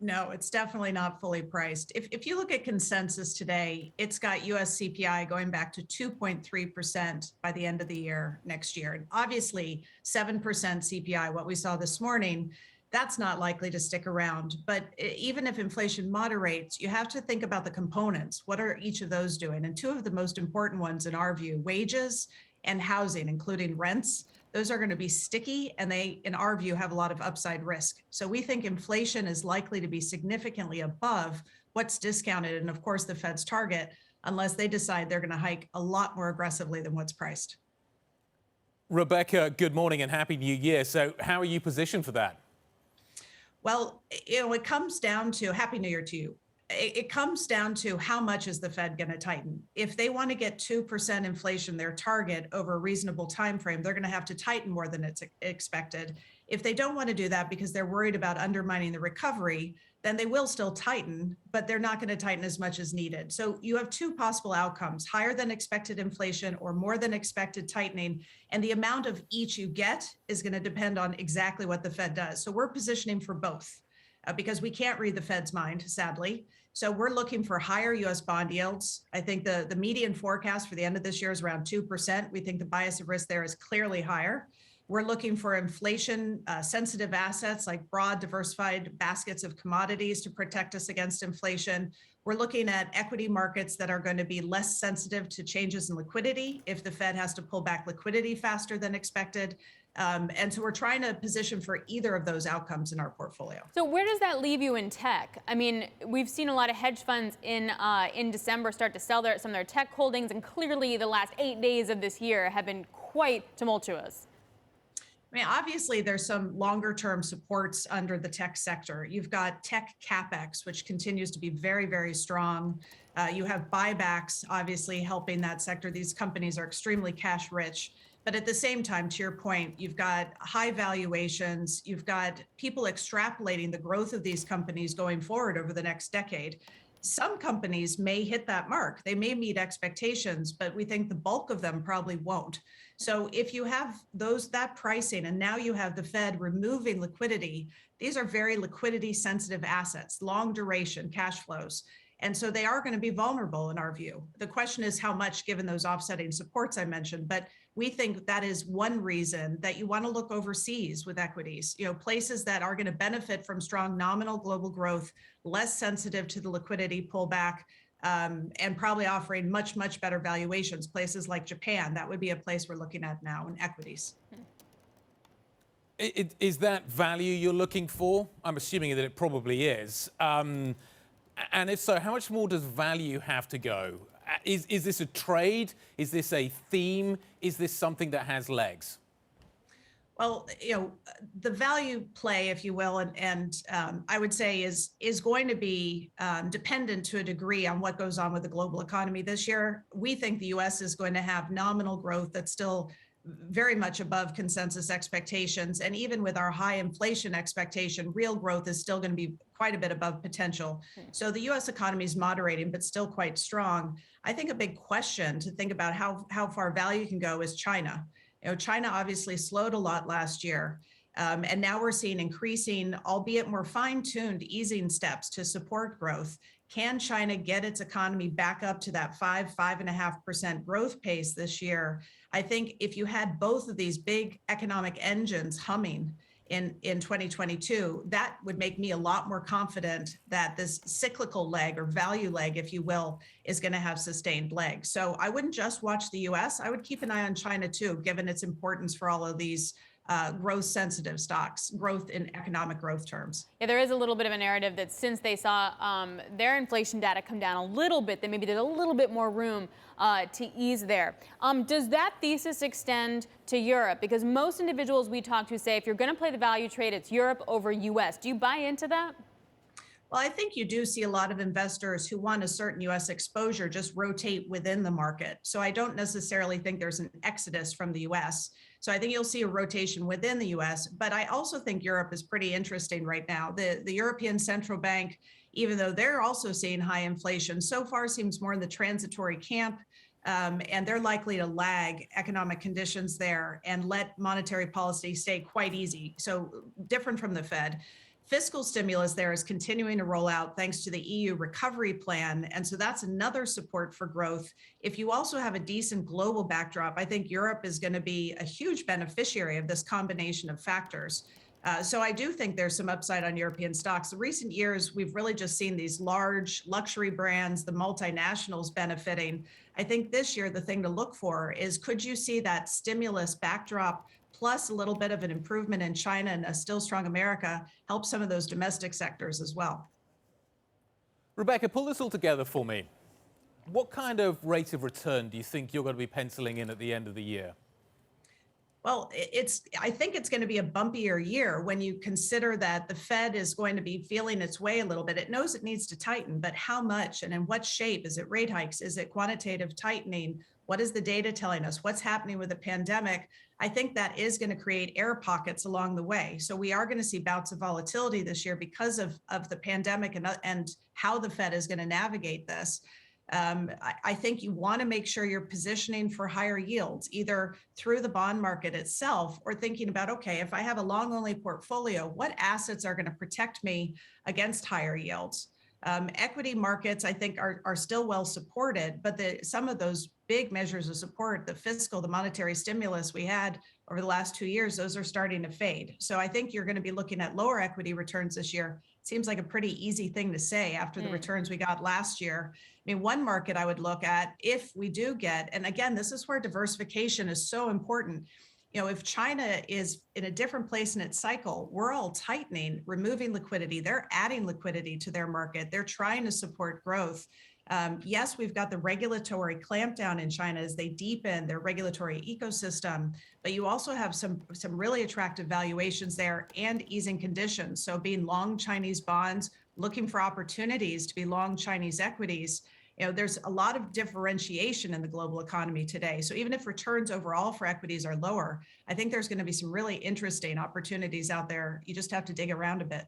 No, it's definitely not fully priced. If you look at consensus today, it's got US CPI going back to 2.3% by the end of the year next year. And obviously, 7% CPI, what we saw this morning, that's not likely to stick around. But even if inflation moderates, you have to think about the components. What are each of those doing? And two of the most important ones, in our view, wages and housing, including rents. Those are going to be sticky, and they, in our view, have a lot of upside risk. So we think inflation is likely to be significantly above what's discounted, and of course the Fed's target, unless they decide they're going to hike a lot more aggressively than what's priced. Rebecca, good morning and Happy New Year. So how are you positioned for that? Well, it comes down to Happy New Year to you. It comes down to how much is the Fed going to tighten. If they want to get 2% inflation, their target, over a reasonable time frame, they're going to have to tighten more than it's expected. If they don't want to do that because they're worried about undermining the recovery, then they will still tighten, but they're not going to tighten as much as needed. So you have two possible outcomes: higher than expected inflation or more than expected tightening. And the amount of each you get is going to depend on exactly what the Fed does. So we're positioning for both. Because we can't read the Fed's mind, sadly. So we're looking for higher U.S. bond yields. I think the median forecast for the end of this year is around 2%. We think the bias of risk there is clearly higher. We're looking for inflation sensitive assets like broad diversified baskets of commodities to protect us against inflation. We're looking at equity markets that are going to be less sensitive to changes in liquidity if the Fed has to pull back liquidity faster than expected. And so we're trying to position for either of those outcomes in our portfolio. So where does that leave you in tech? I mean, we've seen a lot of hedge funds in December start to sell some of their tech holdings, and clearly the last 8 days of this year have been quite tumultuous. I mean, obviously, there's some longer term supports under the tech sector. You've got tech capex, which continues to be very, very strong. You have buybacks, obviously, helping that sector. These companies are extremely cash rich. But at the same time, to your point, you've got high valuations. You've got people extrapolating the growth of these companies going forward over the next decade. Some companies may hit that mark. They may meet expectations, but we think the bulk of them probably won't. So if you have that pricing, and now you have the Fed removing liquidity, these are very liquidity sensitive assets, long duration cash flows. And so they are going to be vulnerable in our view. The question is how much, given those offsetting supports I mentioned. But we think that is one reason that you want to look overseas with equities, places that are going to benefit from strong nominal global growth, less sensitive to the liquidity pullback, and probably offering much, much better valuations. Places like Japan, that would be a place we're looking at now in equities. Is that value you're looking for? I'm assuming that it probably is. And if so, how much more does value have to go? Is this a trade? Is this a theme? Is this something that has legs? Well, the value play, if you will, and I would say is going to be dependent to a degree on what goes on with the global economy this year. We think the U.S. is going to have nominal growth that's still very much above consensus expectations. And even with our high inflation expectation, real growth is still going to be quite a bit above potential. So the U.S. economy is moderating, but still quite strong. I think a big question to think about how far value can go is China. China obviously slowed a lot last year. And now we're seeing increasing, albeit more fine-tuned, easing steps to support growth. Can China get its economy back up to that 5.5% growth pace this year? I think if you had both of these big economic engines humming in 2022, that would make me a lot more confident that this cyclical leg or value leg, if you will, is going to have sustained legs. So I wouldn't just watch the US. I would keep an eye on China too, given its importance for all of these growth sensitive stocks, growth in economic growth terms. Yeah, there is a little bit of a narrative that since they saw their inflation data come down a little bit, that maybe there's a little bit more room to ease there. Does that thesis extend to Europe? Because most individuals we talk to say if you're going to play the value trade, it's Europe over US. Do you buy into that? Well, I think you do see a lot of investors who want a certain U.S. exposure just rotate within the market. So I don't necessarily think there's an exodus from the U.S. So I think you'll see a rotation within the U.S. But I also think Europe is pretty interesting right now. The European Central Bank, even though they're also seeing high inflation, so far seems more in the transitory camp. And they're likely to lag economic conditions there and let monetary policy stay quite easy. So different from the Fed. fiscal stimulus there is continuing to roll out thanks to the EU recovery plan. And so that's another support for growth. If you also have a decent global backdrop, I think Europe is going to be a huge beneficiary of this combination of factors. So I do think there's some upside on European stocks. In recent years, we've really just seen these large luxury brands, the multinationals benefiting. I think this year, the thing to look for is, could you see that stimulus backdrop plus a little bit of an improvement in China and a still strong America help some of those domestic sectors as well? Rebecca, pull this all together for me. What kind of rate of return do you think you're going to be penciling in at the end of the year? Well, I think it's going to be a bumpier year when you consider that the Fed is going to be feeling its way a little bit. It knows it needs to tighten, but how much and in what shape? Is it rate hikes? Is it quantitative tightening? What is the data telling us? What's happening with the pandemic? I think that is going to create air pockets along the way. So we are going to see bouts of volatility this year because of the pandemic and how the Fed is going to navigate this. I think you want to make sure you're positioning for higher yields, either through the bond market itself or thinking about, okay, if I have a long only portfolio, what assets are going to protect me against higher yields? Equity markets, I think, are still well supported, but some of those big measures of support, the fiscal, the monetary stimulus we had over the last 2 years, those are starting to fade. So I think you're going to be looking at lower equity returns this year. Seems like a pretty easy thing to say after the returns we got last year. I mean, one market I would look at if we do get, and again, this is where diversification is so important. You know, if China is in a different place in its cycle, we're all tightening, removing liquidity. They're adding liquidity to their market. They're trying to support growth. Yes, we've got the regulatory clampdown in China as they deepen their regulatory ecosystem, but you also have some really attractive valuations there and easing conditions. So being long Chinese bonds, looking for opportunities to be long Chinese equities. You know, there's a lot of differentiation in the global economy today. So even if returns overall for equities are lower, I think there's going to be some really interesting opportunities out there. You just have to dig around a bit.